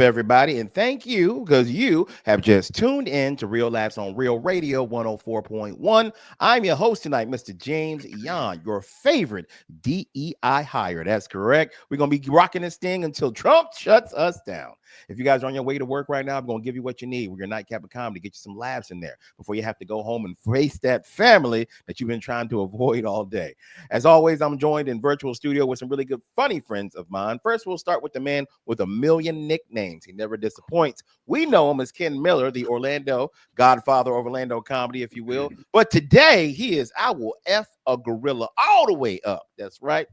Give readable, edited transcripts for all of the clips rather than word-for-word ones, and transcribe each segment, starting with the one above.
everybody, and thank you because you have just tuned in to Real Laughs on Real Radio 104.1. I'm your host tonight, Mr. James Yon, your favorite DEI hire. That's correct. We're going to be rocking this thing until Trump shuts us down. If you guys are on your way to work right now, I'm going to give you what you need. We're your nightcap of comedy, get you some laughs in there before you have to go home and face that family that you've been trying to avoid all day. As always, I'm joined in virtual studio with some really good, funny friends of mine. First, we'll start with the man with a million nicknames. He never disappoints. We know him as Ken Miller, the Orlando godfather of Orlando comedy, if you will. But today, he is I will F a gorilla all the way up. That's right.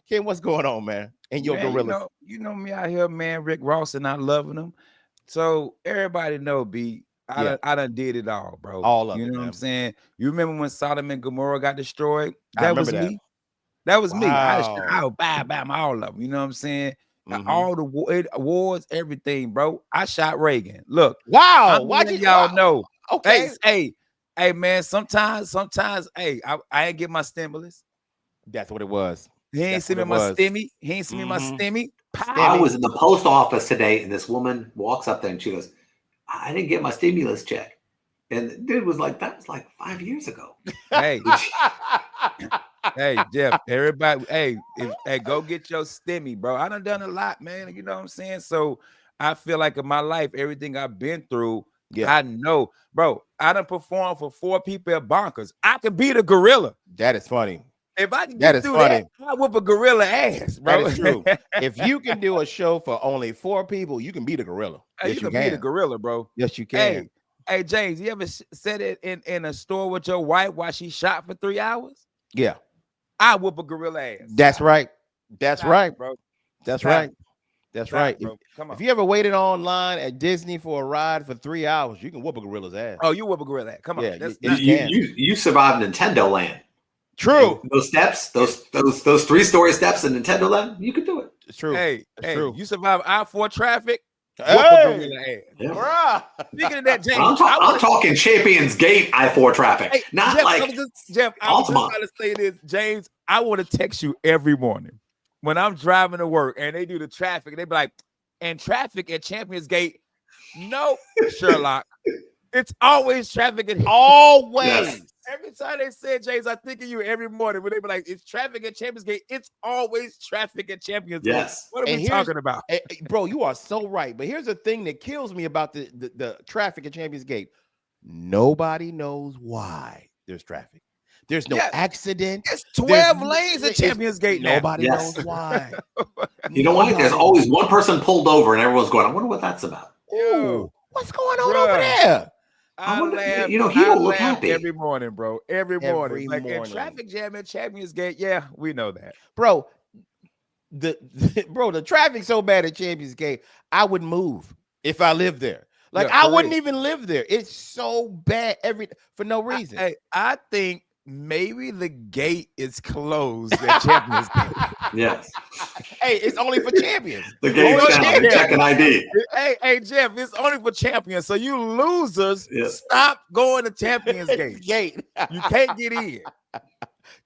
Ken, what's going on, man? And your Man, gorilla. you know me out here, man. Rick Ross and I loving him. So everybody know, B. Yeah. I done did it all, bro. All of You it, know what man. I'm saying? You remember when Sodom and Gomorrah got destroyed? I That remember was that. me. That was me. Wow. Bam, all of them. You know what I'm saying? Mhm. All the awards, everything, bro. I shot Reagan. Look, Wow. I'm Why'd letting you? y'all Wow. know. Hey, Okay. hey, man. Sometimes, hey, I ain't get my stimulus. That's what it was. He ain't That's send what me it my was. stimmy. He ain't send me my Mhm. stimmy. I Stimmy. was in the post office today, and this woman walks up there and she goes, "I didn't get my stimulus check." And the dude was like, "That was like 5 years ago." Hey, hey, Jeff, everybody, hey, go get your stimmy, bro. I done a lot, man. You know what I'm saying? So I feel like in my life, everything I've been through, Yeah, I know, bro. I done performed for 4 people at Bonkers. I could beat a gorilla. that is funny. If I can That get is through that, funny. I whoop a gorilla ass, That bro. is true. If you can do a show for only 4 people, you can beat a gorilla. Hey, Yes, you you can beat a can. gorilla, bro. Yes, you can. Hey, James, you ever said it in a store with your wife while she shot for 3 hours? Yeah, I whoop a gorilla ass. that's right. That's Stop right. it, bro. That's Stop right. it. That's Stop right. it, If, bro. Come if on. you ever waited online at Disney for a ride for 3 hours, you can whoop a gorilla's ass. Oh, you whoop a gorilla ass. Come on. Yeah, That's You yes, not you can. you survived Nintendo Land. And True. those steps, those 3-story steps in Nintendo Land, you could do it. It's true. It's hey, true. you survive I-4 traffic, whoop a Hey, gorilla ass. Yeah. bruh. Speaking of that, I'm, James, talk- I'm talking Champions Gate I-4 traffic, hey, not Jeff, like I was just Altamont. about to say this, James. I want to text you every morning when I'm driving to work and they do the traffic. They be like, and traffic at Champions Gate. No, Sherlock. It's always traffic at Always. Yes. every time they say James, I think of you every morning when they be like, it's traffic at Champions Gate. It's always traffic at Champions Gate. Yes. What are And we here's, talking about? bro, you are so right. But here's the thing that kills me about the traffic at Champions Gate. Nobody knows why there's traffic. There's no Yeah, accident. it's There's 12 lanes at Champions Gate now. nobody Yes. knows why. You know why? There's Nobody always knows. one person pulled over, and everyone's going, "I wonder what that's about." Ooh, Yo, what's going on over bruh. there? I I wonder. laugh. He I don't look laugh happy. every morning, bro. Every morning. Every Like in morning, traffic jam at Champions Gate. Yeah, we know that. bro. The traffic's so bad at Champions Gate. I would move if I lived there. Like Yeah, I for wouldn't real. even live there. It's so bad for no reason. I think maybe the gate is closed at Champions Gate. Yes. Hey, it's only for champions. The Only gate's for down. They're checking champions. ID. Hey, Jeff, it's only for champions. So you losers, Yes. stop going to Champions Gate. Gate. You can't get in.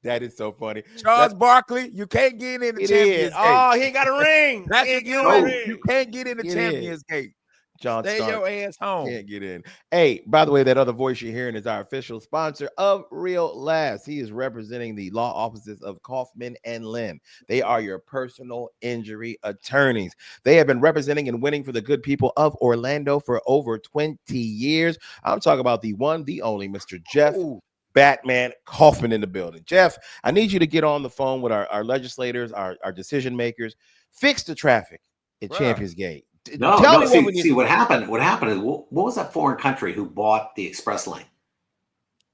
That is so funny. Charles Barkley, you can't get in the It Champions is. Gate. Oh, he ain't got a ring. He Patrick ain't get a Oh. Ewing, you ring. can't get in the It is. Champions Gate. John Stay Stark your ass home. can't get in. Hey, by the way, that other voice you're hearing is our official sponsor of Real Laughs. He is representing the law offices of Kaufman and Lynn. They are your personal injury attorneys. They have been representing and winning for the good people of Orlando for over 20 years. I'm talking about the one, the only Mr. Jeff Ooh. Batman Kaufman in the building. Jeff, I need you to get on the phone with our legislators, our decision makers. Fix the traffic at Bruh. Champions Gate. No, Tell me no. what we need. See what happened. What happened is, what was that foreign country who bought the express lane?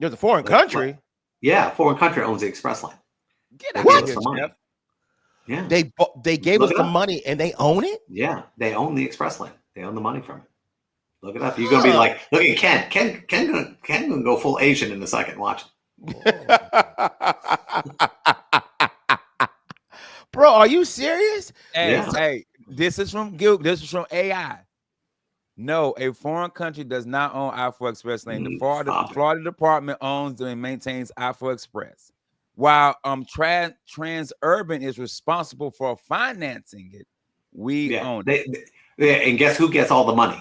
There's a foreign country. Yeah, foreign country owns the express lane. Get They out gave of us here, the money. Jeff. Yeah, They gave Look us it the up. money and they own it. yeah. They own the express lane. They own the money from it. Look it up. You're gonna be like, look at Ken. Ken gonna go full Asian in a second. Watch. Bro, are you serious? Yeah. Hey, this is from Gil. This is from AI. No, a foreign country does not own I-4 Express lane. The Stop it. Florida Department owns and maintains I-4 Express, while Transurban is responsible for financing it. We Yeah. own it. Yeah, and guess who gets all the money?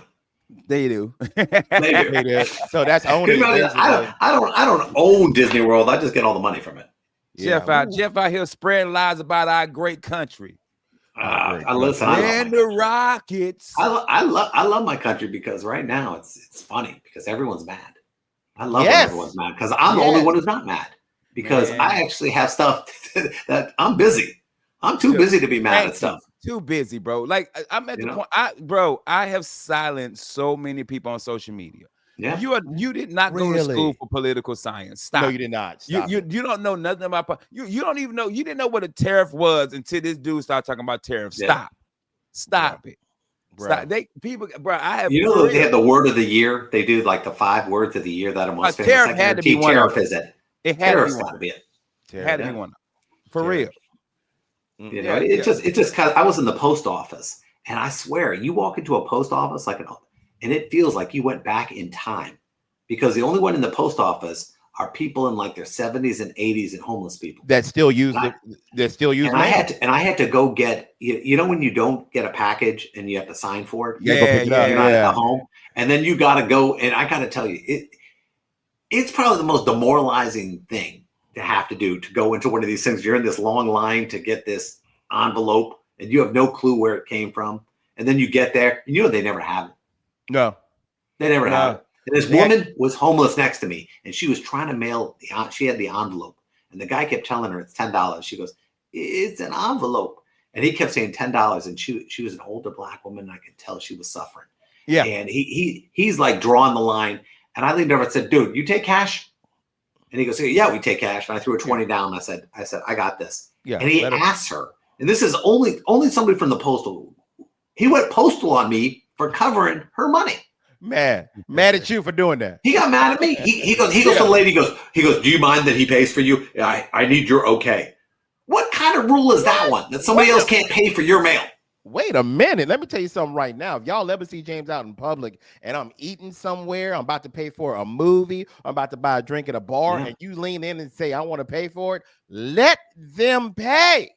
They do. They do. They do. So that's owning. I don't own Disney World. I just get all the money from it. Jeff out here spreading lies about our great country. I listen. And the Rockets. I love my country because right now it's funny because everyone's mad. I love when everyone's mad because I'm the only one who's not mad because I actually have stuff that I'm busy. I'm too busy to be mad at stuff. Too busy, bro. Like I'm at the point, I have silenced so many people on social media. Yeah, you did not go to school for political science. Stop. No, you did not. You don't know nothing about you don't even know. You didn't know what a tariff was until this dude started talking about tariffs. Yeah. Stop it. Bro. Stop. I have. You know they have the word of the year. They do like the 5 words of the year that are most famous. Tariff had to be one. Tariff is it? It had to be it. It had to be one. For real. You know, it's just cause I was in the post office, and I swear, you walk into a post office and it feels like you went back in time, because the only one in the post office are people in like their 70s and 80s and homeless people that still use it. That still use. And I had to go get you know when you don't get a package and you have to sign for it. You're not at the home, and then you got to go. And I got to tell you, it's probably the most demoralizing thing to have to do, to go into one of these things. You're in this long line to get this envelope, and you have no clue where it came from, and then you get there, and they never have it. No, they never have it. And this woman was homeless next to me, and she was trying to mail. She had the envelope, and the guy kept telling her it's $10. She goes, "It's an envelope," and he kept saying $10. And she was an older black woman, and I could tell she was suffering. Yeah, and he's like drawing the line, and I leaned over and said, "Dude, you take cash?" And he goes, "Yeah, we take cash." And I threw a 20 down. I said, "I got this." Yeah, and he asked her, and this is only somebody from the postal. He went postal on me for covering her money. Mad at you for doing that. He got mad at me. He goes to the lady. He goes, "Do you mind that he pays for you? I need your okay." What kind of rule is that one? That somebody else can't pay for your mail? Wait a minute. Let me tell you something right now. If y'all ever see James out in public and I'm eating somewhere, I'm about to pay for a movie, I'm about to buy a drink at a bar, and you lean in and say, "I want to pay for it," let them pay.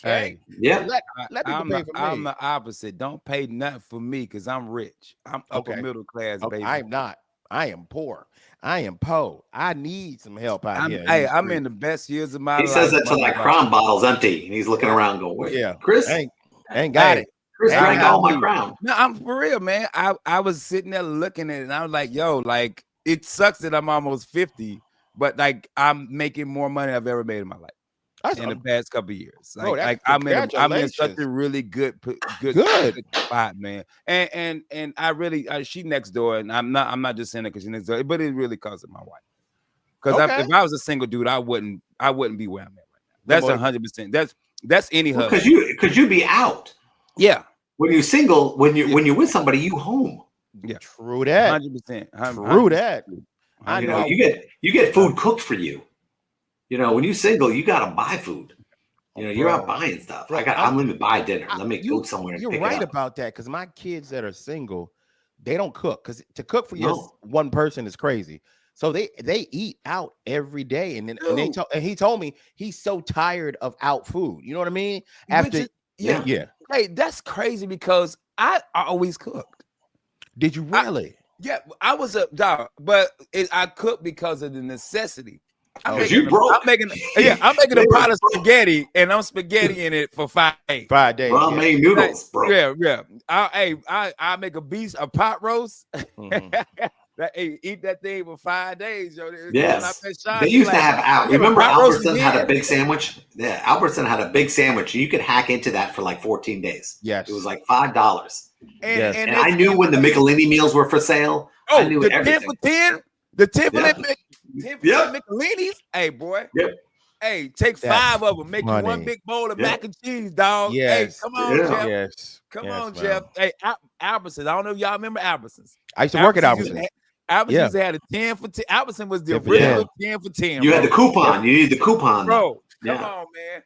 Okay. Yeah. Let people pay for me. I'm the opposite. Don't pay nothing for me because I'm rich. I'm upper middle class, baby. I'm not. I am poor. I am poor. I need some help out here. Hey, I'm in the best years of my life. He says that till that Crown bottle's empty, and he's looking around going, "Wait, Chris, ain't got it. Chris drank all my Crown." No, I'm for real, man. I was sitting there looking at it, and I was like, "Yo, like it sucks that I'm almost 50, but like I'm making more money I've ever made in my life in the past couple of years. Like I'm in such a really good spot, man. And I really she next door, and I'm not just saying it because she's next door, but it really causes my wife. Because if I was a single dude, I wouldn't be where I'm at right now. That's 100%. That's any husband. Because you'd be out. Yeah. When you're single, when you're with somebody, you home. Yeah. True that. 100%. True that. I know you get food cooked for you. When you're single, you gotta buy food. You're out buying stuff. I'm going to buy dinner. Let me go somewhere. And you're right about that, because my kids that are single, they don't cook, because to cook for one person is crazy. So they eat out every day, and he told me he's so tired of out food. You know what I mean? Yeah. Hey, that's crazy because I always cooked. Did you really? I was a dog, but I cooked because of the necessity. I'm making a pot of spaghetti, and I'm spaghetti in it for 5 days. 5 days. Ramen noodles, bro. Yeah. I make a pot roast. Eat that thing for 5 days, yo. Yes. They used to have out. Remember Albertson had a big sandwich? Yeah, Albertson had a big sandwich. You could hack into that for like 14 days. Yes. It was like $5. And I knew when the Michelini meals were for sale. I knew the everything. 10 for 10? The 10 for 10 Michelinis? Hey, boy. Yep. Hey, take 5 of them. Make you one big bowl of mac and cheese, dog. Yes. Hey, come on, Jeff. Yes. Come on, Jeff. Hey, Albertsons. I don't know if y'all remember Albertsons. I used to work at Albertsons. Albertsons used to have a 10 for 10. Albertsons was the original 10 for 10. You had the coupon. You needed the coupon, bro. Come on, man.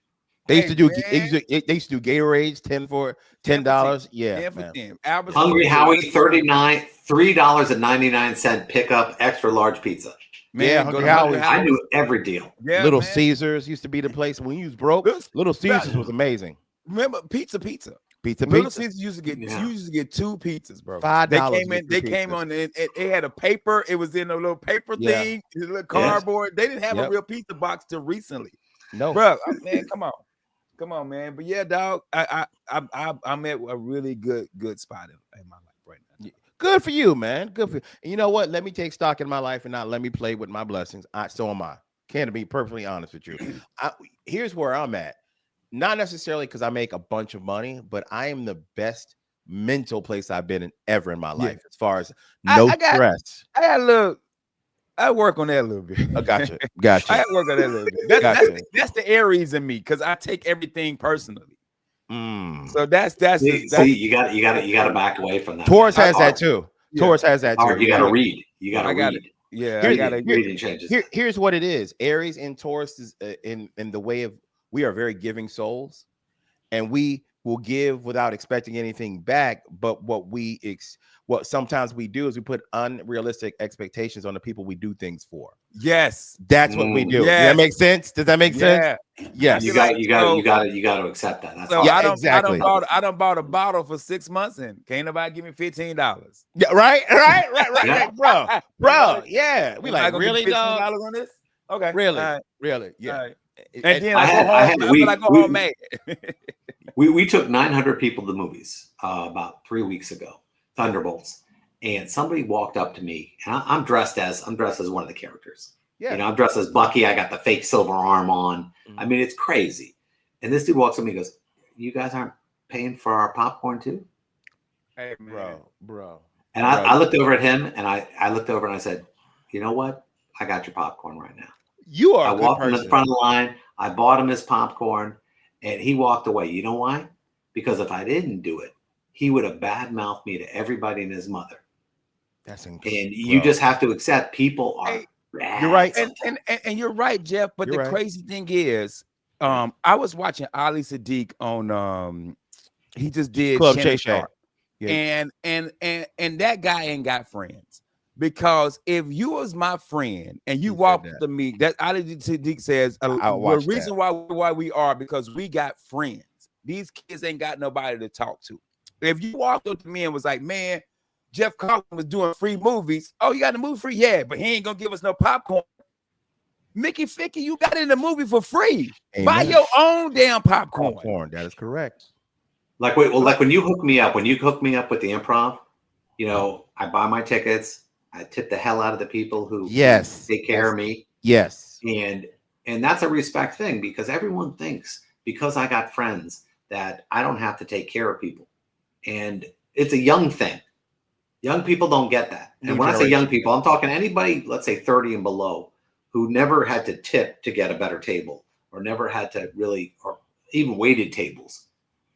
They used to do Gatorades $10. Yeah, 10 for 10. Albertsons. Hungry Howie $3.99 pickup extra large pizza. Man, Hungry Howie. I knew every deal. Yeah, Little Caesars used to be the place when you was broke. Little Caesars was amazing. Remember pizza. Pizza, Little pizza. Caesars used to get Yeah. you used to get 2 pizzas, bro. $5 They came with in. 2 They came pizzas. on. They had a paper. It was in a little paper Yeah. thing, a little cardboard. They didn't have a Yep. real pizza box till recently, No. bro. Man, come on, man. But yeah, dog. I'm at a really good spot in my life right now. Good for you, man. Good for you. And you know what? Let me take stock in my life and not let me play with my blessings. So am I. Can be perfectly honest with you. Here's where I'm at. Not necessarily because I make a bunch of money, but I am the best mental place I've been in ever in my life, as far as no stress. I work on that a little bit. I gotcha. I work on that a little bit. That's the Aries in me, because I take everything personally. So that's you got to back away from that. Taurus has that too. Taurus has that too. You got to read. You got to read. Reading changes. Here's what it is. Aries and Taurus is in the way of, we are very giving souls, and we will give without expecting anything back. But what sometimes we do is we put unrealistic expectations on the people we do things for. Yes, that's what we do. Yes. Does that make sense? Does that make sense? Yes. You got to accept that. That's so exactly. I done bought a bottle for 6 months and can't nobody give me $15. Yeah, right, bro. Yeah, we like, really, dog? $15 on this? Okay, really, yeah. Right. And then I go home mad. we took 900 people to the movies about 3 weeks ago, Thunderbolts, and somebody walked up to me, and I'm dressed as one of the characters. Yeah, I'm dressed as Bucky. I got the fake silver arm on. I mean, it's crazy. And this dude walks up to me and goes, "You guys aren't paying for our popcorn too?" Hey, man. bro. And I looked over at him, and I looked over and I said, "You know what? I got your popcorn right now." You are. I walked in the front of the line. I bought him his popcorn, and he walked away. You know why? Because if I didn't do it, he would have badmouthed me to everybody and his mother. That's incredible. And you just have to accept people are. You're right, and you're right, Jeff. But the crazy thing is, I was watching Ali Sadiq on he just did Club Shay Shay. And that guy ain't got friends. Because if you was my friend and you walked up to me, that Ali Sadiq says the reason why we are because we got friends. These kids ain't got nobody to talk to. If you walked up to me and was like, "Man, Jeff Coughlin was doing free movies. Oh, you got the movie free? Yeah, but he ain't gonna give us no popcorn." Mickey Ficky, you got in the movie for free. Amen. Buy your own damn popcorn. That is correct. Like when you hook me up with the Improv, I buy my tickets. I tip the hell out of the people who take care of me. Yes. And that's a respect thing, because everyone thinks because I got friends that I don't have to take care of people. And it's a young thing. Young people don't get that. And when I say young people, I'm talking anybody, let's say 30 and below, who never had to tip to get a better table, or never had to really, or even waited tables.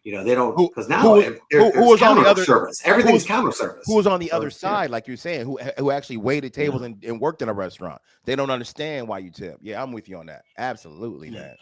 They don't, because now there's counter service. Everything's counter service. Who was on the other side, like you're saying, who actually waited tables and worked in a restaurant. They don't understand why you tip. Yeah, I'm with you on that. Absolutely, man.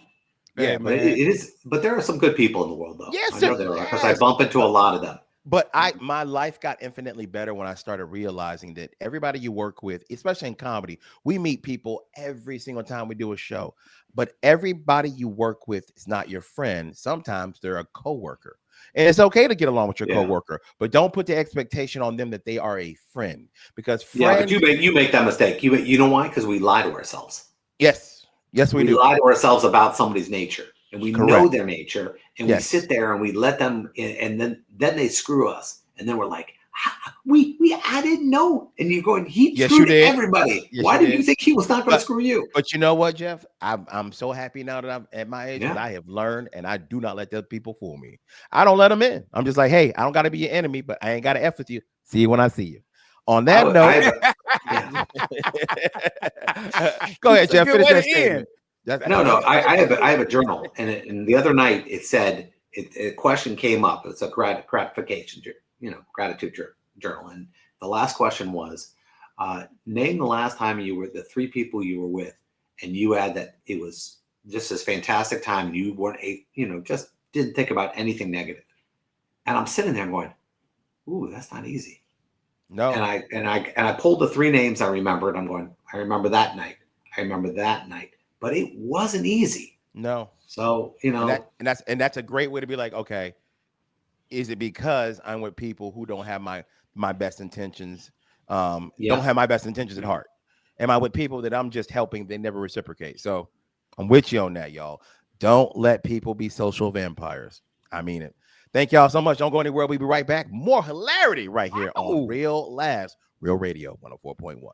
Yeah, but it is. But there are some good people in the world, though. Yes, I know there are, because I bump into a lot of them. But my life got infinitely better when I started realizing that everybody you work with, especially in comedy, we meet people every single time we do a show. But everybody you work with is not your friend. Sometimes they're a coworker. And it's okay to get along with your coworker, but don't put the expectation on them that they are a friend. Because but you make that mistake. You know why? Because we lie to ourselves. Yes, we do. We lie to ourselves about somebody's nature. And we know their nature, and we sit there and we let them, and then they screw us, and then we're like, I didn't know. And you're going, he screwed everybody. Why did you think he was not going to screw you? But you know what, Jeff? I'm so happy now that I'm at my age that I have learned, and I do not let the people fool me. I don't let them in. I'm just like, hey, I don't got to be your enemy, but I ain't got to F with you. See you when I see you. On that note, go ahead, Jeff. Finish that statement. No. I have a journal, and the other night it said a question came up. It's a gratification, gratitude journal, and the last question was, name the last time you were the 3 people you were with, and you had that it was just this fantastic time, and you weren't just didn't think about anything negative. And I'm sitting there going, "Ooh, that's not easy." No. And I pulled the 3 names I remembered. I'm going, I remember that night. I remember that night. But it wasn't easy. No. So, and that's a great way to be like, okay, is it because I'm with people who don't have my best intentions, don't Yeah. have my best intentions at heart? Am I with people that I'm just helping, they never reciprocate? So I'm with you on that, y'all. Don't let people be social vampires. I mean it. Thank y'all so much. Don't go anywhere. We'll be right back. More hilarity right here on Oh. Real Laughs, Real Radio 104.1.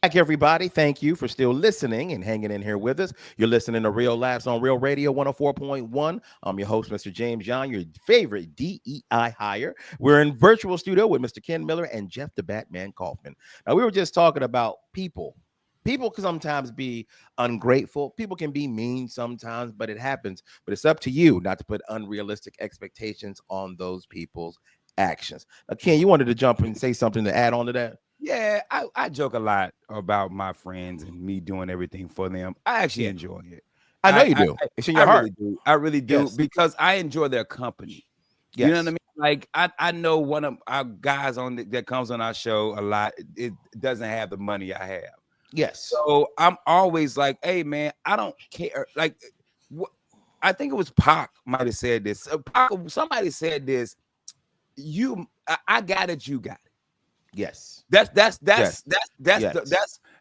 Back, everybody. Thank you for still listening and hanging in here with us. You're listening to Real Laughs on Real Radio 104.1. I'm your host, Mr. James Young, your favorite DEI hire. We're in virtual studio with Mr. Ken Miller and Jeff the Batman Kaufman. Now, we were just talking about people. People can sometimes be ungrateful. People can be mean sometimes, but it happens. But it's up to you not to put unrealistic expectations on those people's actions. Now, Ken, you wanted to jump in and say something to add on to that? Yeah, I joke a lot about my friends and me doing everything for them. I actually enjoy it. I know you do. It's in your heart. Really do. I really do Yes. because I enjoy their company. Yes. You know what I mean? Like I know one of our guys that comes on our show a lot. It doesn't have the money I have. Yes. So I'm always like, hey man, I don't care. Like, I think it was Pac might have said this. Somebody said this. I got it. You got it. Yes. That's Yes.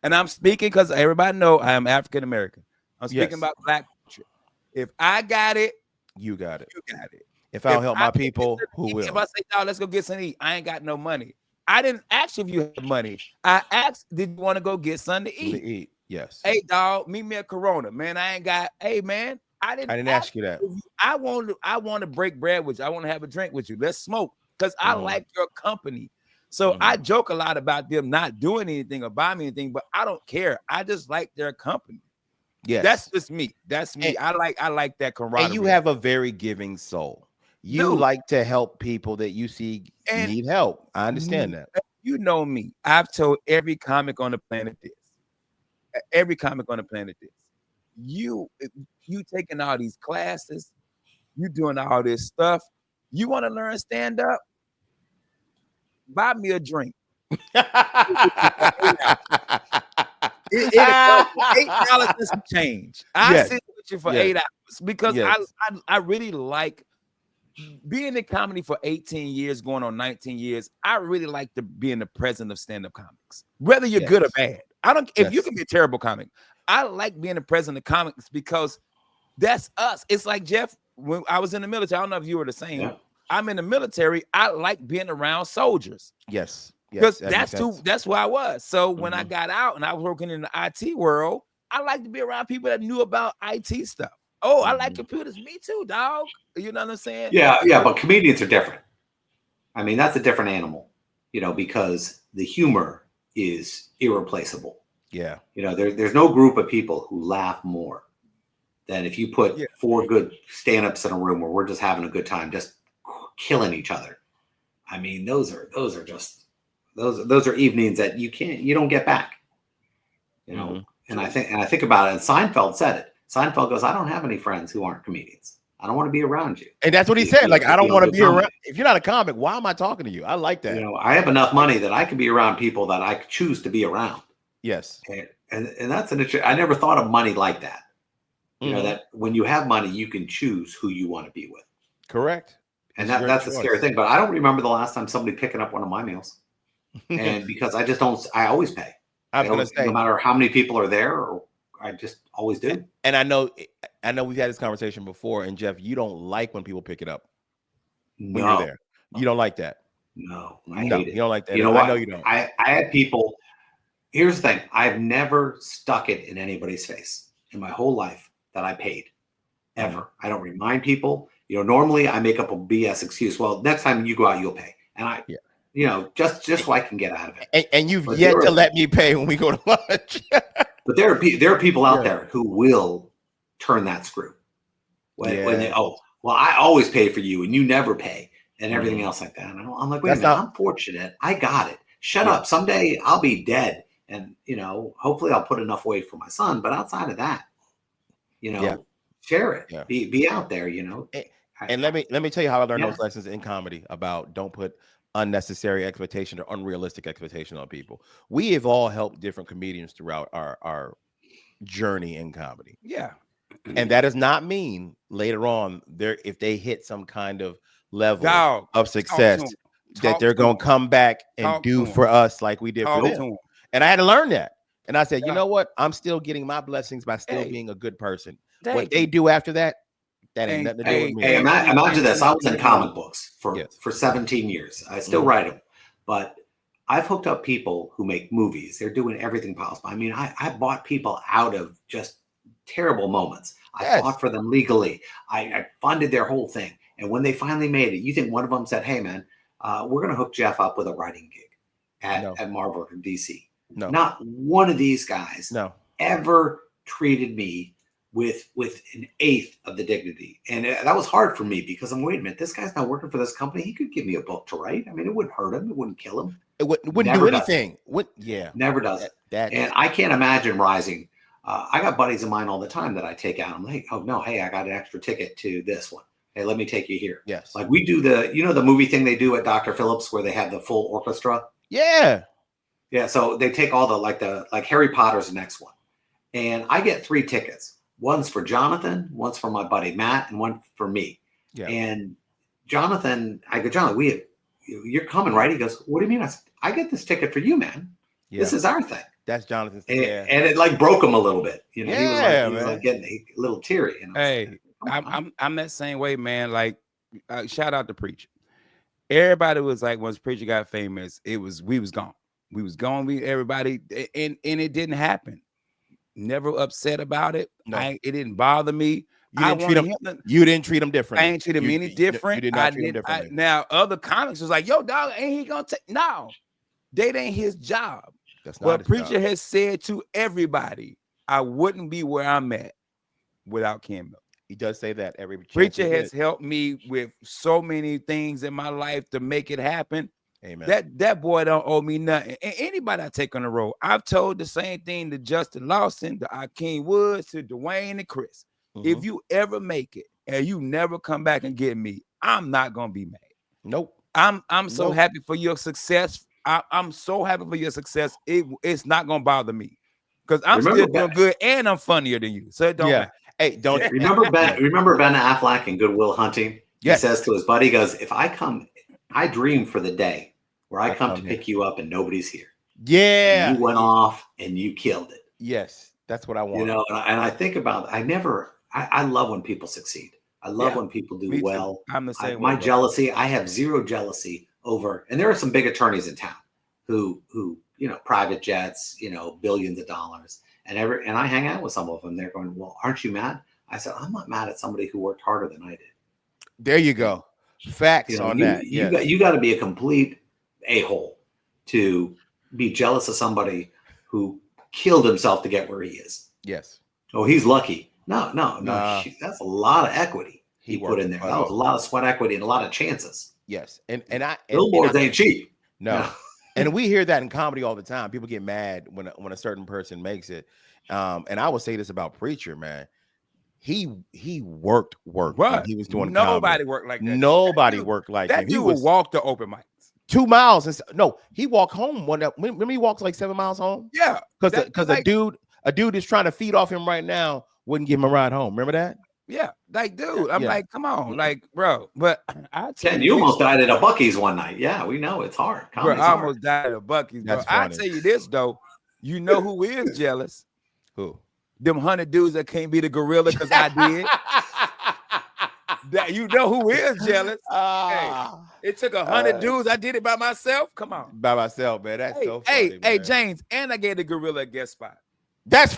and I'm speaking because everybody know I am African American. I'm speaking Yes. about Black culture. If I got it, You got it. you got it. If I'll help my people, who If will? I say, no, let's go get something to eat, I ain't got no money. I didn't ask you if you had money. I asked, did you want to go get something to eat? Yes. Hey, dog, meet me at Corona. Man, I ain't got, hey, man, I didn't ask you that. I want to break bread with you. I want to have a drink with you. Let's smoke because I like your company. So I joke a lot about them not doing anything or buying me anything, but I don't care. I just like their company. Yes. That's just me. That's me. And, I like that camaraderie. And you have a very giving soul. You like to help people that you see need help. I understand that. You know me. I've told every comic on the planet this. Every comic on the planet this. You taking all these classes, you doing all this stuff. You want to learn stand up? Buy me a drink. It $8 and some change. I sit with you for 8 hours because I really like being in comedy for 18 years, going on 19 years. I really like to be in the presence of stand-up comics, whether you're good or bad. I don't. If you can be a terrible comic, I like being the presence of comics because that's us. It's like Jeff. When I was in the military, I don't know if you were the same. Yeah. I'm in the military. I like being around soldiers. Yes. Because that's where I was. So when I got out and I was working in the IT world, I like to be around people that knew about IT stuff. Oh, I like computers. Me too, dog. You know what I'm saying? Yeah, but comedians are different. I mean, that's a different animal, because the humor is irreplaceable. Yeah. There's no group of people who laugh more than if you put 4 good stand-ups in a room where we're just having a good time, just killing each other. I mean, those are evenings that you don't get back. And I think about it, and Seinfeld said it. Seinfeld goes, I don't have any friends who aren't comedians. I don't want to be around you. And that's what he said. Like, I don't want to be around. If you're not a comic, why am I talking to you? I like that. I have enough money that I can be around people that I choose to be around. Yes. And that's I never thought of money like that. That when you have money, you can choose who you want to be with. Correct. And that's a scary thing. But I don't remember the last time somebody picking up one of my meals. And because I always pay. I was going to say, no matter how many people are there, or I just always do. And I know we've had this conversation before. And Jeff, you don't like when people pick it up when you're there. You don't like that. No, I hate it. You don't like that. You know what? I know you don't. I had people. Here's the thing. I've never stuck it in anybody's face in my whole life that I paid, ever. I don't remind people. Normally I make up a BS excuse. Well, next time you go out, you'll pay. And just so I can get out of it. And you've yet to let me pay when we go to lunch. But there are people out there who will turn that screw when they I always pay for you and you never pay and everything else like that. And I'm like, wait a minute, I'm fortunate. I got it. Shut up. Someday I'll be dead, and hopefully I'll put enough away for my son. But outside of that, share it. Yeah. Be out there. And let me tell you how I learned those lessons in comedy about don't put unnecessary expectation or unrealistic expectation on people. We have all helped different comedians throughout our journey in comedy. Yeah. And that does not mean later on if they hit some kind of level Dog, of success Talk to 'em. that Talk they're to going 'em. to come back and Talk do to 'em. for us like we did Talk for to them. 'em. And I had to learn that. And I said, you Yeah. know what? I'm still getting my blessings by still Hey, being a good person. thank What they you. do after that, that ain't Hey, nothing to do Hey, with me. hey, imagine this. I was in comic books Yes. for 17 years. I still Mhm. write them, but I've hooked up people who make movies. They're doing everything possible. I mean, I bought people out of just terrible moments. I Yes. fought for them legally. I funded their whole thing. And when they finally made it, you think one of them said, hey, man, we're going to hook Jeff up with a writing gig at Marvel or DC. No. Not one of these guys No. ever treated me with an eighth of the dignity. And that was hard for me because I'm, wait a minute, this guy's not working for this company. He could give me a book to write. I mean, it wouldn't hurt him. It wouldn't kill him. It wouldn't Never do does anything. Yeah. Never does it. That's And I can't imagine rising. I got buddies of mine all the time that I take out. I'm like, oh no, hey, I got an extra ticket to this one. Hey, let me take you here. yes. Like we do the movie thing they do at Dr. Phillips where they have the full orchestra. Yeah. Yeah. So they take all like Harry Potter's the next one. And I get 3 tickets. One's for Jonathan, one's for my buddy Matt, and one for me. Yeah. And Jonathan, I go, Jonathan, you're coming, right? He goes, what do you mean? I said, I get this ticket for you, man. Yeah. This is our thing. That's Jonathan's. And, Yeah. and it like broke him a little bit. You know, Yeah, he was man. like getting a little teary. You know? Hey, I'm that same way, man. Like, shout out to Preacher. Everybody was like, once Preacher got famous, we was gone. We was gone. Everybody, and it didn't happen. Never upset about it. No. It didn't bother me. You didn't treat him differently. I ain't treat him any different. You did not treat him differently. Now other comics was like, yo, dog, ain't he gonna take? No, that ain't his job. That's not But his Preacher job. has said to everybody, I wouldn't be where I'm at without Ken Miller. He does say that every chance Preacher he has gets. helped me with so many things in my life to make it happen. Amen. That boy don't owe me nothing. And anybody I take on the road, I've told the same thing to Justin Lawson, to Akeem Woods, to Dwayne and Chris. Mhm. If you ever make it and you never come back and get me, I'm not gonna be mad. Nope. I'm so Nope. happy for your success. I'm so happy for your success. It's not gonna bother me because I'm Remember still doing good and I'm funnier than you. So it don't matter. Hey, don't Remember Ben Affleck in Good Will Hunting? Yes. He says to his buddy, he goes, if I come, I dream for the day where I come to pick you up and nobody's here. Yeah. And you went off and you killed it. Yes. That's what I want. You know, and I think about, I love when people succeed. I love when people do Me too. well. I'm the same My way. jealousy, I have zero jealousy over, and there are some big attorneys in town who, private jets, billions of dollars. And I hang out with some of them. They're going, well, aren't you mad? I said, I'm not mad at somebody who worked harder than I did. There you go. Facts on that. You got to be a complete a-hole to be jealous of somebody who killed himself to get where he is. Yes. Oh, he's lucky. No. Nah. That's a lot of equity He put in there. That was a lot of sweat equity and a lot of chances. Yes. And Billboards ain't cheap. No. And we hear that in comedy all the time. People get mad when a certain person makes it. And I would say this about Preacher, man. He worked What? when he was doing Nobody comedy. worked like that. Nobody worked like that him. dude He was would walk to open mics. 2 miles. No, he walked home. Remember he walked like 7 miles home? Yeah, Because a dude is trying to feed off him right now wouldn't give him a ride home. Remember that? yeah, like dude. I'm Yeah. like, come on, like, bro. But I tell Ken, you almost died at a Buc-ee's one night. Yeah, we know it's hard. bro, Comedy's I hard. almost died at Buc-ee's. Bro. That's I funny. tell you this though, you know who is jealous? Who? Them 100 dudes that can't be the gorilla because I did. That you know who is jealous? It took 100 dudes. I did it by myself. Come on, By myself, man. That's so funny. hey, man. James, and I gave the gorilla a guest spot. That's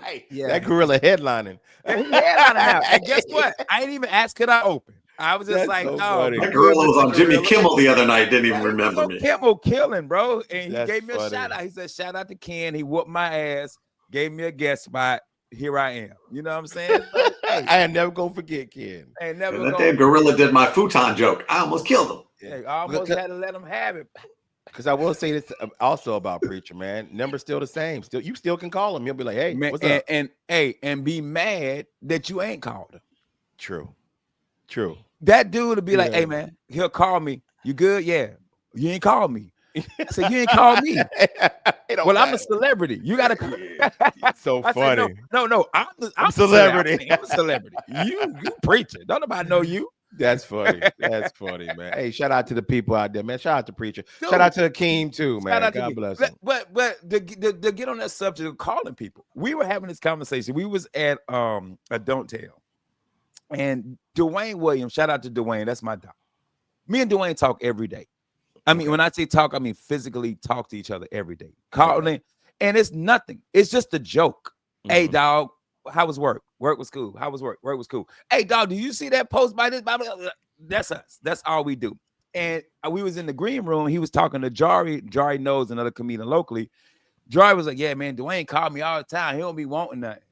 hey, Yeah. that gorilla headlining. And he headlining now. And guess what? I ain't even asked could I open. I was just That's like, so no. funny. That gorilla was on Jimmy Kimmel the other night. Didn't even remember me. Kimmel killing, bro. And he That's gave me a funny. shout out. He said, shout out to Ken. He whooped my ass, gave me a guest spot. Here I am. You know what I'm saying? So, hey, I am never gonna forget Ken. I ain't never And that gonna- damn gorilla did my futon joke. I almost killed him. Hey, I almost had to let him have it. Because I will say this also about Preacher, man. Number's still the same. You still can call him. He'll be like, hey, Man, what's up? and be mad that you ain't called him. True. That dude will be like, Yeah. hey man, he'll call me. You good? Yeah. You ain't called me. I said, you ain't called me. Well, I'm a celebrity. You gotta call. It's so I said, funny. no. I'm a celebrity. I'm a celebrity. You preaching. Don't nobody know you. That's funny. That's funny, man. Hey, shout out to the people out there, man. Shout out to Preacher. Dude, shout out to Akeem too, shout man. out to God me. bless him. But to get on that subject of calling people, we were having this conversation. We was at a Don't Tell, and Dwayne Williams. Shout out to Dwayne. That's my dog. Me and Dwayne talk every day. I mean, when I say talk, I mean physically talk to each other every day. Calling, and it's nothing. It's just a joke. Hey, dog, how was work? Work was cool. How was work? Work was cool. Hey, dog, did you see that post by this? That's us. That's all we do. And we was in the green room. He was talking to Jari. Jari knows another comedian locally. Jari was like, yeah, man, Dwayne called me all the time. He don't be wanting nothing.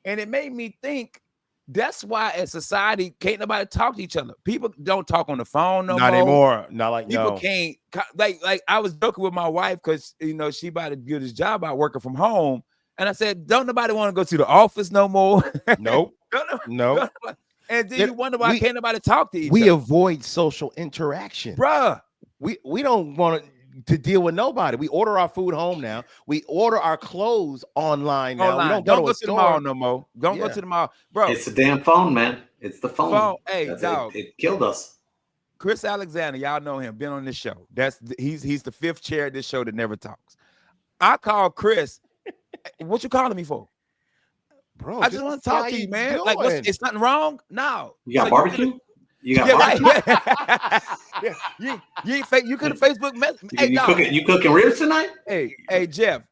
And it made me think, that's why as society, can't nobody talk to each other. People don't talk on the phone no more. Not anymore. Not like People can't, like I was joking with my wife because, you know, she about to do this job out working from home. And I said, don't nobody want to go to the office no more. Nope. No. And then you wonder why can't nobody talk to each other. We avoid social interaction. Bruh. We don't want to deal with nobody. We order our food home now. We order our clothes online now. We don't go to the mall no more. Don't go to the mall. Bro. It's the damn phone, man. It's the phone. Hey, dog. It killed us. Chris Alexander, y'all know him, been on this show. He's the fifth chair of this show that never talks. I called Chris. What you calling me for? Bro, I just want to talk to you, man. Like, is something wrong? No. You got barbecue? You got barbecue? Yeah. You could have Facebook message. Hey, you cooking ribs tonight? Hey, Jeff.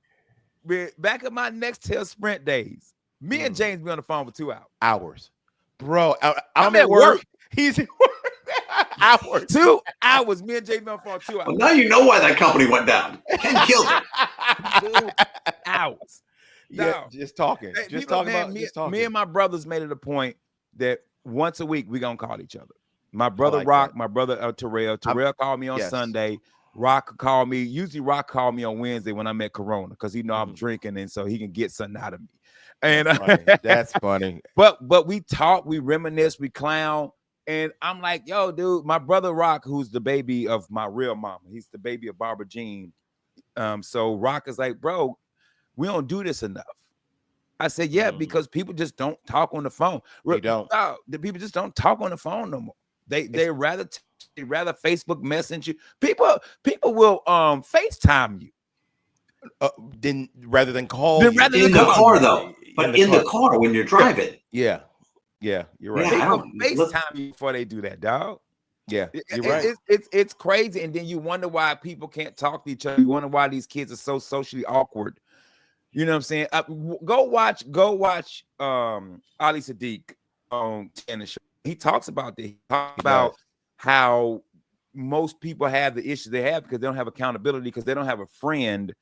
Back in my next Nextel Sprint days, me and James be on the phone for 2 hours. Bro, I'm at work. He's at work. Hours. 2 hours. Me and James be on the phone 2 hours. Well, now you know why that company went down. Ken killed it. 2 hours. Yeah, just talking. Just talking about me and my brothers made it a point that once a week we gonna call each other. My brother Rock, my brother Terrell. Terrell called me on Sunday. Rock called me. Usually Rock called me on Wednesday when I'm at Corona because he know I'm drinking and so he can get something out of me. And that's funny. But we talk, we reminisce, we clown. And I'm like, yo, dude, my brother Rock, who's the baby of my real mama. He's the baby of Barbara Jean. So Rock is like, bro, we don't do this enough. I said, yeah, because people just don't talk on the phone. They don't. The people just don't talk on the phone no more. They rather Facebook message you. People will FaceTime you. Rather than call in the car though. But in the car when you're driving. Yeah, you're right. They will FaceTime you before they do that, dog. Yeah, you're right. It's crazy, and then you wonder why people can't talk to each other. You wonder why these kids are so socially awkward. You know what I'm saying? Go watch Ali Sadiq on Tennis Show. He talks about this. He talks about how most people have the issues they have because they don't have accountability because they don't have a friend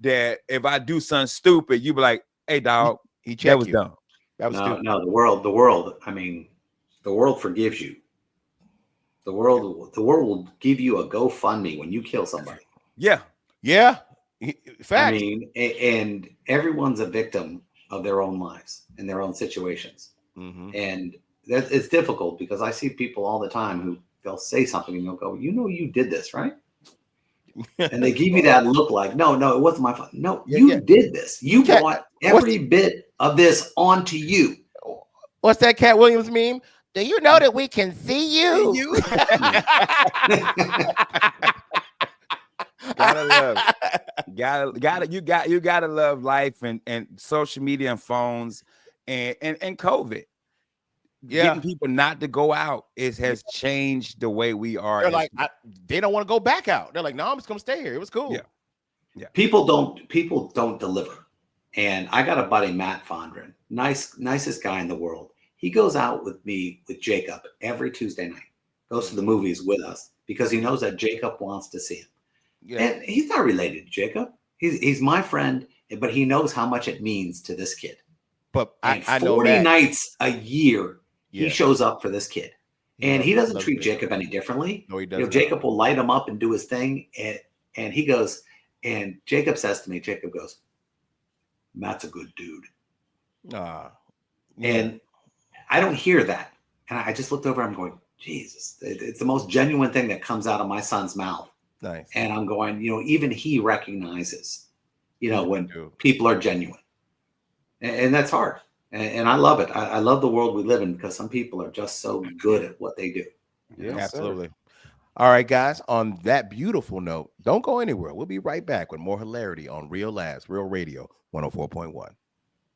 that if I do something stupid, you be like, hey, dog, that was dumb. That was stupid. No, the world. I mean, the world forgives you. The world will give you a GoFundMe when you kill somebody. Yeah. Fact. I mean, and everyone's a victim of their own lives and their own situations. And it's difficult because I see people all the time who they'll say something and they'll go, you did this, right? And they give you that look like, no, it wasn't my fault. No, you did this. You brought every bit of this onto you. What's that Cat Williams meme? Do you know that we can see you? Gotta love life and social media and phones and COVID. Getting people not to go out has changed the way we are. They're like, they don't want to go back out. They're like, no, I'm just gonna stay here. It was cool. Yeah. People don't deliver. And I got a buddy, Matt Fondren, nicest guy in the world. He goes out with me with Jacob every Tuesday night. Goes to the movies with us because he knows that Jacob wants to see him. Yeah. And he's not related to Jacob. He's my friend, but he knows how much it means to this kid. But I know 40 nights a year, he shows up for this kid. And he doesn't treat Jacob any differently. No, he doesn't. Jacob will light him up and do his thing. And he goes, and Jacob says to me, Jacob goes, Matt's a good dude. And I don't hear that. And I just looked over, I'm going, Jesus, it's the most genuine thing that comes out of my son's mouth. Nice. And I'm going, even he recognizes, when people are genuine. And that's hard. And I love it. I love the world we live in because some people are just so good at what they do. You know? Yes, absolutely. All right, guys. On that beautiful note, don't go anywhere. We'll be right back with more hilarity on Real Laughs, Real Radio 104.1.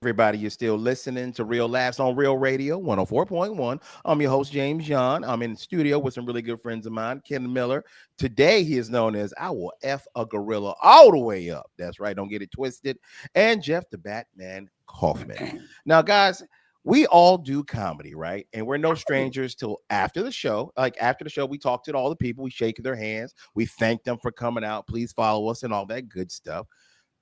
Everybody, you're still listening to Real Laughs on Real Radio 104.1. I'm your host, James John. I'm in the studio with some really good friends of mine, Ken Miller. Today, he is known as I Will F a Gorilla All the Way Up. That's right. Don't get it twisted. And Jeff the Batman Kaufman. Now, guys, we all do comedy, right? And we're no strangers till after the show. Like after the show, we talk to all the people. We shake their hands. We thank them for coming out. Please follow us and all that good stuff.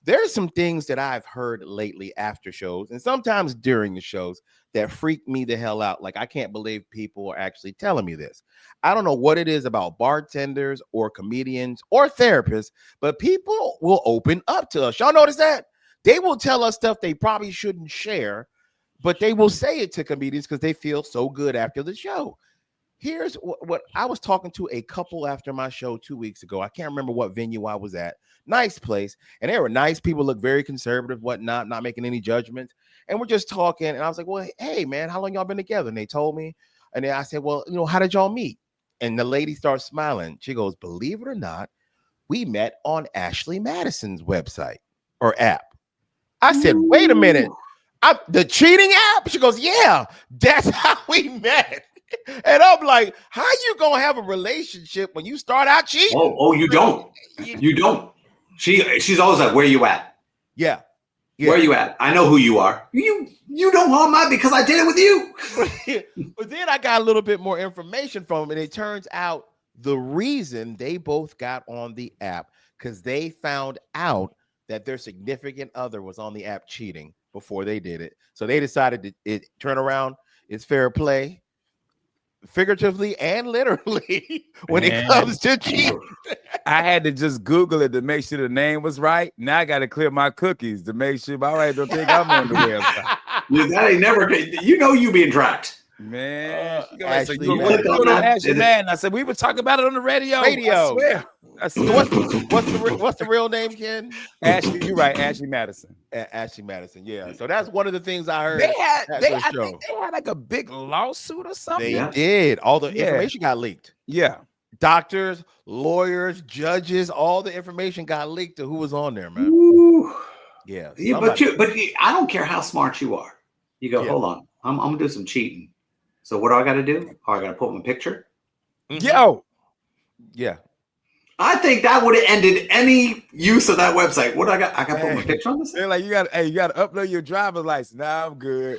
There's some things that I've heard lately after shows and sometimes during the shows that freak me the hell out. Like, I can't believe people are actually telling me this. I don't know what it is about bartenders or comedians or therapists, but people will open up to us. Y'all notice that? They will tell us stuff they probably shouldn't share, but they will say it to comedians because they feel so good after the show. Here's what I was talking to a couple after my show 2 weeks ago. I can't remember what venue I was at. Nice place. And they were nice people, look very conservative, whatnot, not making any judgments. And we're just talking. And I was like, well, hey, man, how long y'all been together? And they told me. And then I said, well, how did y'all meet? And the lady starts smiling. She goes, believe it or not, we met on Ashley Madison's website or app. I said, wait a minute. The cheating app? She goes, yeah, that's how we met. And I'm like, how you gonna have a relationship when you start out cheating? Oh, you don't. You don't. She's always like, where you at? Yeah. Where you at? I know who you are. You don't want my because I did it with you. But then I got a little bit more information from them, and it turns out the reason they both got on the app because they found out that their significant other was on the app cheating before they did it. So they decided to turn around. It's fair play, figuratively and literally, when it comes to cheating. I had to just Google it to make sure the name was right. Now I got to clear my cookies to make sure my right don't think I'm on the website. That ain't never. You being tracked. Man, Ashley Madison. I said we were talking about it on the radio. I swear. What's the real name, Ken? Ashley, you're right, Ashley Madison. Ashley Madison, yeah. So that's one of the things I heard. I think they had like a big lawsuit or something. They did. All the information got leaked. Yeah. Doctors, lawyers, judges, all the information got leaked to who was on there, man. Ooh. Yeah. But I don't care how smart you are. You go, hold on. I'm gonna do some cheating. So what do I got to do? I got to put my picture. Mm-hmm. Yo. Yeah. I think that would have ended any use of that website. What I got to put my picture on this. They're like, you got to upload your driver's license. Nah, I'm good.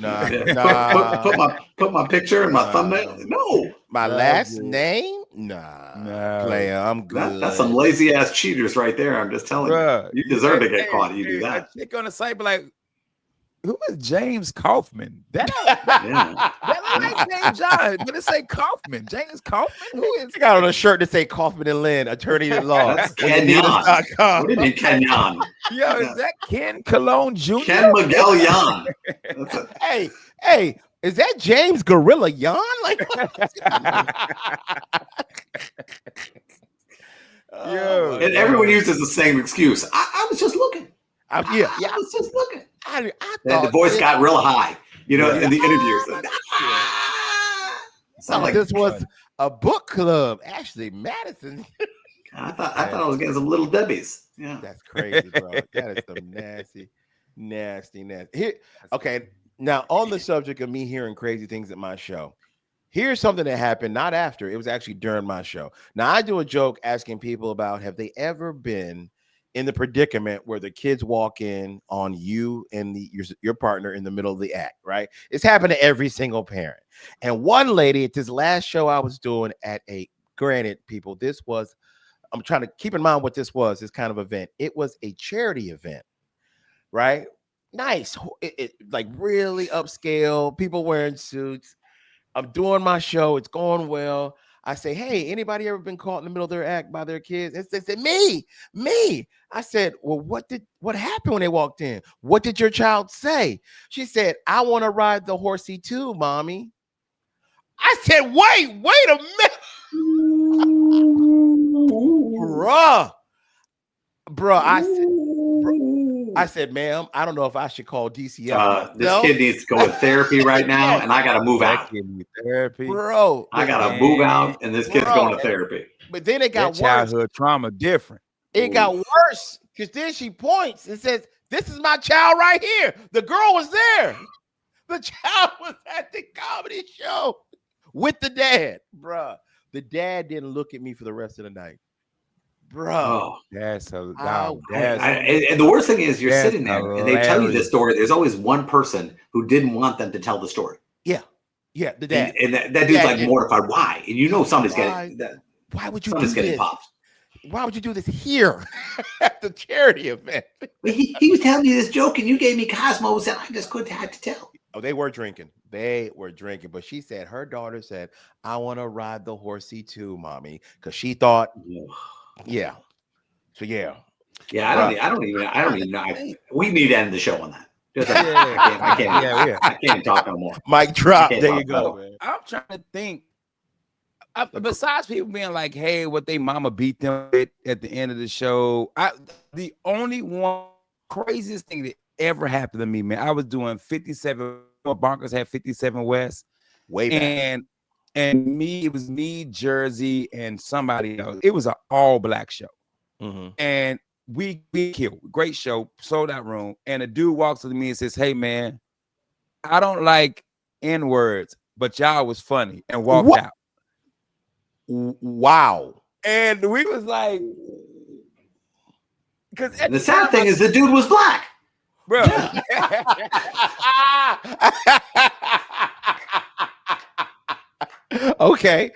Put my picture and my thumbnail. No. My last name? Nah. Player, I'm good. That's some lazy ass cheaters right there. I'm just telling you. You deserve to get caught. You do that. Click on the site, but like, who is James Kaufman? That like James John, but it say Kaufman. James Kaufman? Who is? I got on a shirt that say Kaufman and Lynn, attorney at law. That's Kenyon. What do you mean Kenyon? Yo, is that Ken Cologne Jr.? Ken Miguel Yan. Hey, is that James Gorilla Yan? Like, and everyone uses the same excuse. I was just looking. I was just looking. I thought the voice got real high, in the interviews. Sound like this was a book club. Ashley Madison. I thought I was getting some Little Debbies. Yeah, that's crazy, bro. That is some nasty. Here, okay. Now, on the subject of me hearing crazy things at my show, here's something that happened not after. It was actually during my show. Now, I do a joke asking people about have they ever been in the predicament where the kids walk in on you and your partner in the middle of the act, right? It's happened to every single parent. And one lady at this last show I was doing granted, people, I'm trying to keep in mind what this kind of event. It was a charity event, right? Nice. It like really upscale, people wearing suits. I'm doing my show. It's going well. I say, hey, anybody ever been caught in the middle of their act by their kids? And they said, me. I said, well, what happened when they walked in? What did your child say? She said, I want to ride the horsey too, mommy. I said, wait a minute. Bruh. I I said, ma'am, I don't know if I should call DCF. This kid needs to go to therapy right now, and I got to move That out. kid need therapy. Bro, I got to move out, and this kid's Bro. going to therapy. but then it That got worse. childhood trauma different. It got worse because then she points and says, "This is my child right here." The girl was there. The child was at the comedy show with the dad, bruh. The dad didn't look at me for the rest of the night, bruh. Oh. That's a Oh, And the worst thing is, you're That's sitting there, and they tell you hilarious. this story. There's always one person who didn't want them to tell the story. Yeah, the dad. And that dude's Dad like did. mortified. Why? And you know somebody's Why? getting Why would you do somebody's getting this? popped. Why would you do this here at the charity event? But he was telling me this joke, and you gave me Cosmos, and I just couldn't have to tell. Oh, they were drinking. They were drinking. But she said, her daughter said, I want to ride the horsey too, mommy. Because she thought, yeah. So yeah. Yeah, I don't even know. We need to end the show on that. Just, Yeah. I can't talk no more. Mic drop. Okay, There you Bob, go, man. I'm trying to think. Besides people being like, "Hey, what they mama beat them with at the end of the show," the only one craziest thing that ever happened to me, man. I was doing 57. Bonkers had 57 West, Way back. and me. It was me, Jersey, and somebody else. It was an all black show, Mhm. and we killed. Great show, sold out room. And a dude walks up to me and says, "Hey, man, I don't like N words, but y'all was funny," and walked What? out. Wow. And we was like, because The sad thing is, the dude was black. bro, Okay.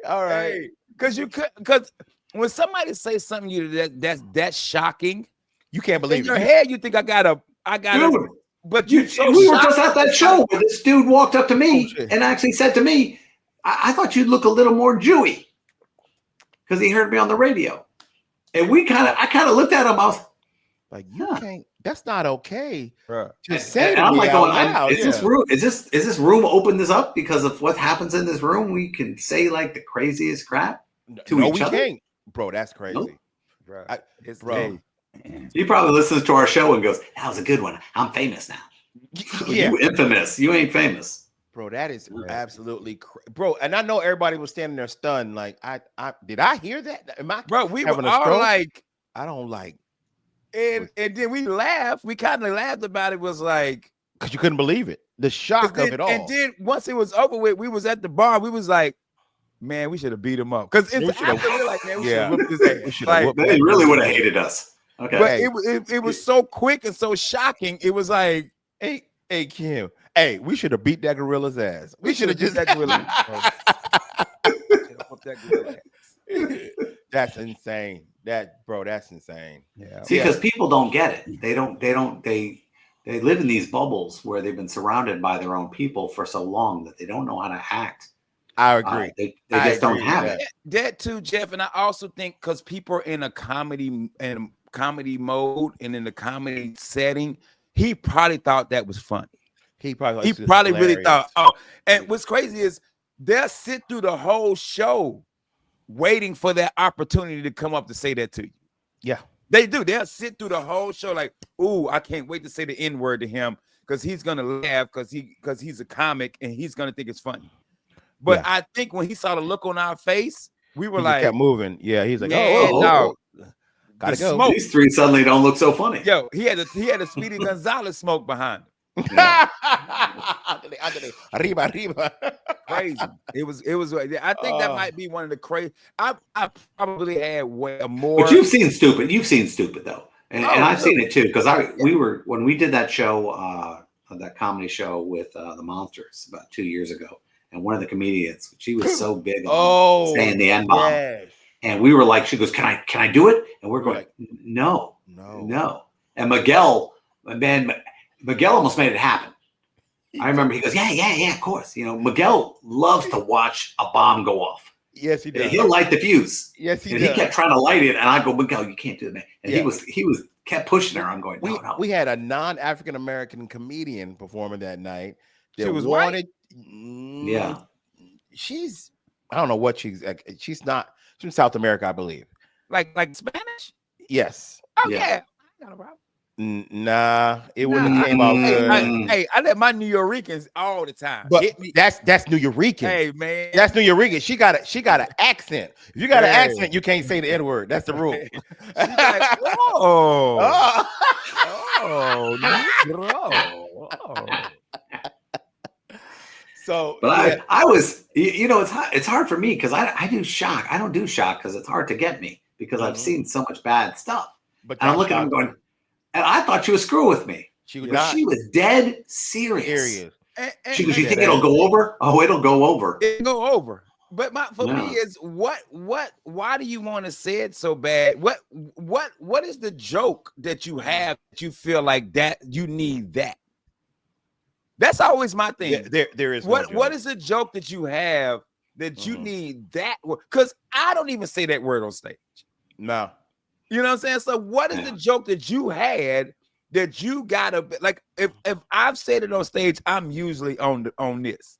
All right. because when somebody says something to you that's shocking, You can't in believe your it. head you think I gotta, Dude, but you so we were just shocked. at that show where this dude walked up to me Oh, shit. and actually said to me, I thought you'd look a little more Jewy, because he heard me on the radio. And I kind of looked at him. I was Like, you can't, that's not okay. Bro. To say and to I'm me like out going, loud, is this room? Is this room open this up because of what happens in this room? We can say like the craziest crap to no, each we other. can't. Bro, that's crazy. Nope. Bro, It's bro. hey, He probably listens to our show and goes, "That was a good one. I'm famous now." yeah, You infamous. You ain't famous. bro, that is Yeah. absolutely bro. And I know everybody was standing there stunned. Like, I did I hear that? Am I? Bro, we having were a all stroke? like, I don't like and then we laughed. We kind of laughed about it. Was like, because you couldn't believe it. The shock of it all. And then once it was over with, we was at the bar. We was like, man, we should have beat him up. Because We it's should've- after we're like, man, we Yeah. should have whipped his ass. We should've Like, whooped They really would have hated us. Okay. but Hey. it was so quick and so shocking. It was like, Hey, Kim. Hey, we should have beat that gorilla's ass. We should have beat just that gorilla. Whoop that gorilla ass. That's insane. That's insane. Yeah. See, because people don't get it. They live in these bubbles where they've been surrounded by their own people for so long that they don't know how to act. I agree. They I just don't agree with have that. it. That too, Jeff. And I also think because people are in a comedy mode and in the comedy setting, he probably thought that was funny. He probably He probably really thought, oh, and what's crazy is they'll sit through the whole show waiting for that opportunity to come up to say that to you. Yeah. They do. They'll sit through the whole show like, ooh, I can't wait to say the N-word to him because he's gonna laugh because he's a comic and he's gonna think it's funny. But Yeah. I think when he saw the look on our face, we were He like, kept moving. Yeah, he's like, man, oh, no. gotta The go. smoke. These three suddenly don't look so funny. Yo, he had a Speedy Gonzalez smoke behind him. Arriba. Crazy. It was. I think that might be one of the crazy. I probably had way more. But you've seen Stupid. You've seen Stupid though, and I've really? seen it too. Because when we did that show, that comedy show with the Monsters about 2 years ago, and one of the comedians, she was so big on saying the N-bomb, yes. and we were like, she goes, "Can I do it?" And we're going, "No." And Miguel almost made it happen. I remember he goes, yeah, of course. You know, Miguel loves to watch a bomb go off. Yes, he does. He'll light the fuse. Yes, he And does. he kept trying to light it, and I go, Miguel, you can't do that. And Yeah. he was kept pushing her. I'm going, no. We had a non-African American comedian performing that night. She that was wanted. Yeah. She's. I don't know what she's. She's not. She's from South America, I believe. like Spanish. Yes. Oh Yeah. yeah. I got a problem. Nah, it wouldn't have came out good. I let my New Yorkers all the time. But Hit me. that's New Yorker. Hey man, That's New Yorker. She got an accent. If you got an Hey. accent, you can't say the N word. That's the rule. She's like, oh, Oh. Negro. So, But I was, it's hard for me because I do shock. I don't do shock because it's hard to get me because I've seen so much bad stuff. but And I'm looking at him going, and I thought she was screwing with me. she was But not she was dead serious. serious. She goes, you think it'll go over? Oh, it'll go over. It go over. But for me is why do you want to say it so bad? What is the joke that you have that you feel like that you need that? That's always my thing. There is what is the joke that you have that you need that? Because I don't even say that word on stage. No. You know what I'm saying? So what is the joke that you had that you gotta like? If I've said it on stage, I'm usually on this.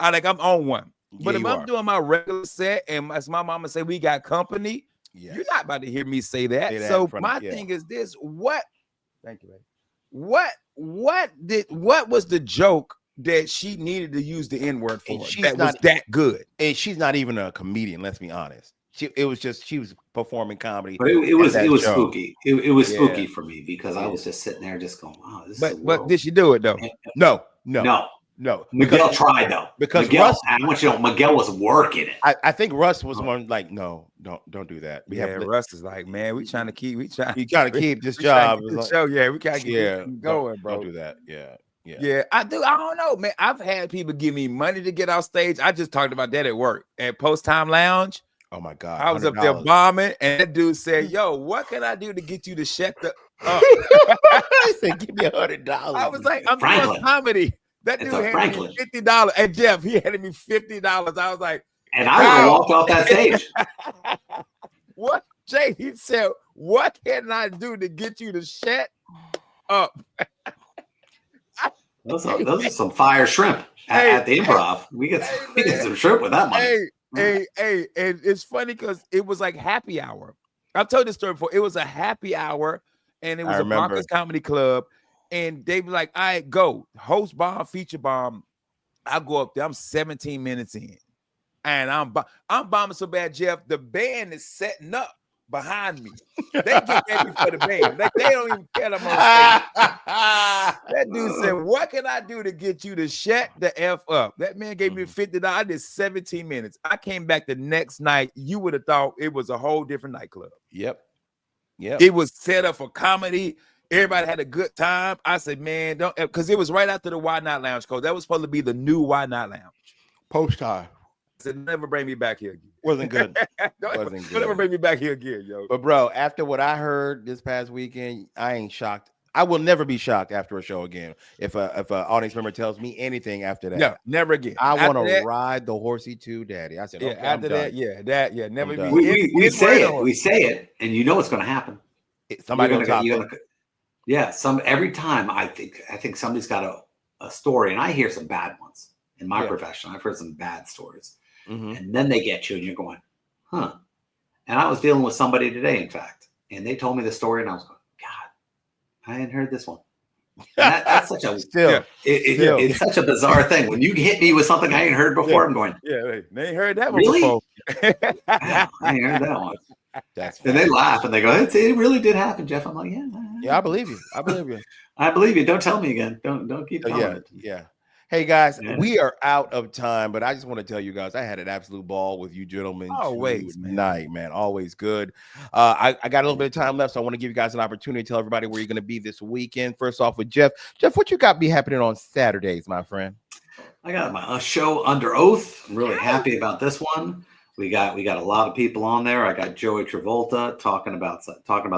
I'm on one. But if I'm doing my regular set and as my mama say we got company, you're not about to hear me say that. So my thing is this: Thank you, baby. What was the joke that she needed to use the N-word for? That was that good. And she's not even a comedian. Let's be honest. She was performing comedy. But it was spooky. It was spooky for me because I was just sitting there just going, wow, this is but did she do it though? No. Miguel tried though. Because Miguel, Russ, I want you to know, Miguel was working it. I think Russ was one like, no, don't do that. Russ is like, man, we trying to keep this job. Show, we gotta keep going, bro. Don't do that. Yeah, I do. I don't know, man. I've had people give me money to get off stage. I just talked about that at work at Post Time Lounge. Oh my God. I was up there bombing, and that dude said, yo, what can I do to get you to shut the up? He said, give me $100. I was like, I'm doing comedy. That dude handed me $50. And Jeff, he handed me $50. I was like, and I would have walked off that stage. What? Jay, he said, what can I do to get you to shut up? Those are some fire shrimp at the Improv. We get some shrimp with that money. Hey, and it's funny because it was like happy hour. I've told this story before. It was a happy hour, and it was a Broncos Comedy Club. And they be like, all right, go. Host bomb, feature bomb. I go up there. I'm 17 minutes in. And I'm bombing so bad, Jeff. The band is setting up behind me. They get ready for the band. Like, they don't even care I'm on stage. That dude said, what can I do to get you to shut the F up? That man gave me $50. I did 17 minutes. I came back the next night. You would have thought it was a whole different nightclub. Yep. It was set up for comedy. Everybody had a good time. I said, man, don't, because it was right after the Why Not Lounge code. That was supposed to be the new Why Not Lounge. Post time. I said, never bring me back here again. Wasn't good. Don't ever bring me back here again, yo. But bro, after what I heard this past weekend, I ain't shocked. I will never be shocked after a show again. If an audience member tells me anything after that, no, never again. I want to ride the horsey too, Daddy. I said, okay, after that, never. We say it, and you know what's going to happen. Somebody every time I think somebody's got a story, and I hear some bad ones in my profession. I've heard some bad stories, and then they get you, and you're going, huh? And I was dealing with somebody today, in fact, and they told me the story, and I was going, God, I hadn't heard this one. That's such a it's such a bizarre thing when you hit me with something I ain't heard before. I'm going, they ain't heard that one really? before. I ain't heard that one. And they laugh and they go, it really did happen, Jeff. I'm like, I believe you. I believe you. Don't tell me again. Don't keep telling it. Yeah. Hey guys, we are out of time, but I just want to tell you guys, I had an absolute ball with you gentlemen tonight, man. Always good. I got a little bit of time left, so I want to give you guys an opportunity to tell everybody where you're going to be this weekend. First off with Jeff. Jeff, what you got be happening on Saturdays, my friend? I got my show Under Oath. I'm really happy about this one. We got a lot of people on there. I got Joey Travolta talking about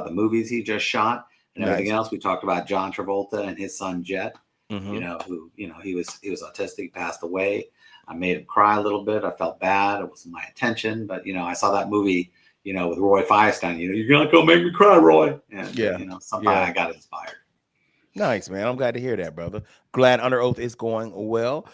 the movies he just shot and everything else. We talked about John Travolta and his son Jet. Who he was autistic, passed away. I made him cry a little bit. I felt bad. It wasn't my intention, but I saw that movie, with Roy Firestein. You're not gonna make me cry, Roy. And I got inspired. Nice, man. I'm glad to hear that, brother. Glad Under Oath is going well.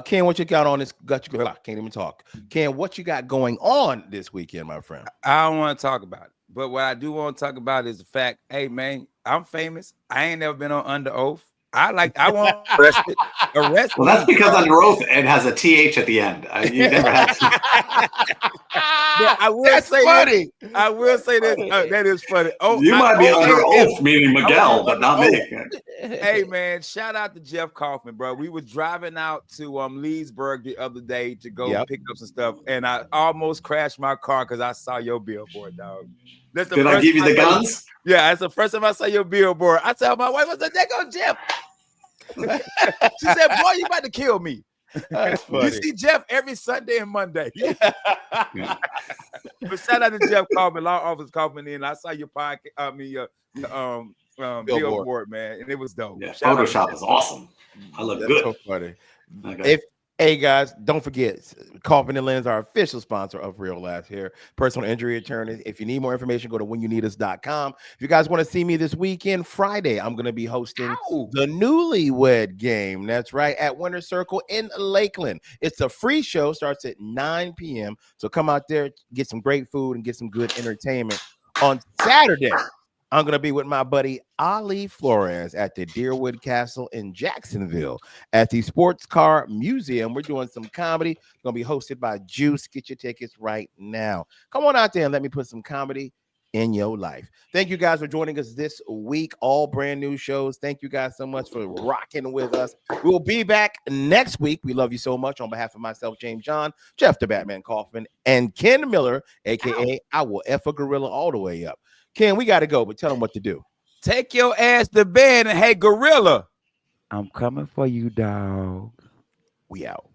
Ken, what you got on this? Can't even talk. Ken, what you got going on this weekend, my friend? I don't want to talk about it, but what I do want to talk about is the fact, hey man, I'm famous. I ain't never been on under oath. I want arrested. Arrest Well, me. that's because under oath it has a TH at the end. You never had. But I will That's say funny. this. I will say this. That is funny. Oh, You might be under OAF. oath, meaning Miguel, but not me. Hey man, shout out to Jeff Kaufman, bro. We was driving out to Leesburg the other day to go pick up some stuff, and I almost crashed my car because I saw your billboard, dog. That's the Did I first give you time the guns? Yeah, that's the first time I saw your billboard. I tell my wife, I said, "There go Jeff." She said, "Boy, you about to kill me." That's funny. You see Jeff every Sunday and Monday. But shout out to Jeff Kaufman, Law Office Kaufman. And I saw your podcast. Billboard, man, and it was dope. Yeah, Shout out to Photoshop Jeff. is awesome. I look That's good. so funny. Okay. Hey guys, don't forget, Kaufman and Lens are official sponsor of Real Laughs here. Personal injury attorneys. If you need more information, go to whenyouneedus.com. If you guys want to see me this weekend, Friday, I'm going to be hosting the Newlywed Game. That's right, at Winter Circle in Lakeland. It's a free show, starts at 9 p.m. So come out there, get some great food and get some good entertainment. On Saturday, I'm going to be with my buddy Ali Flores at the Deerwood Castle in Jacksonville at the Sports Car Museum. We're doing some comedy. Going to be hosted by Juice. Get your tickets right now. Come on out there and let me put some comedy in your life. Thank you guys for joining us this week. All brand new shows. Thank you guys so much for rocking with us. We will be back next week. We love you so much. On behalf of myself, James John, Jeff the Batman Kaufman, and Ken Miller, a.k.a. I will F a gorilla all the way up. Ken, we got to go, but tell them what to do. Take your ass to bed and hey, gorilla, I'm coming for you, dog. We out.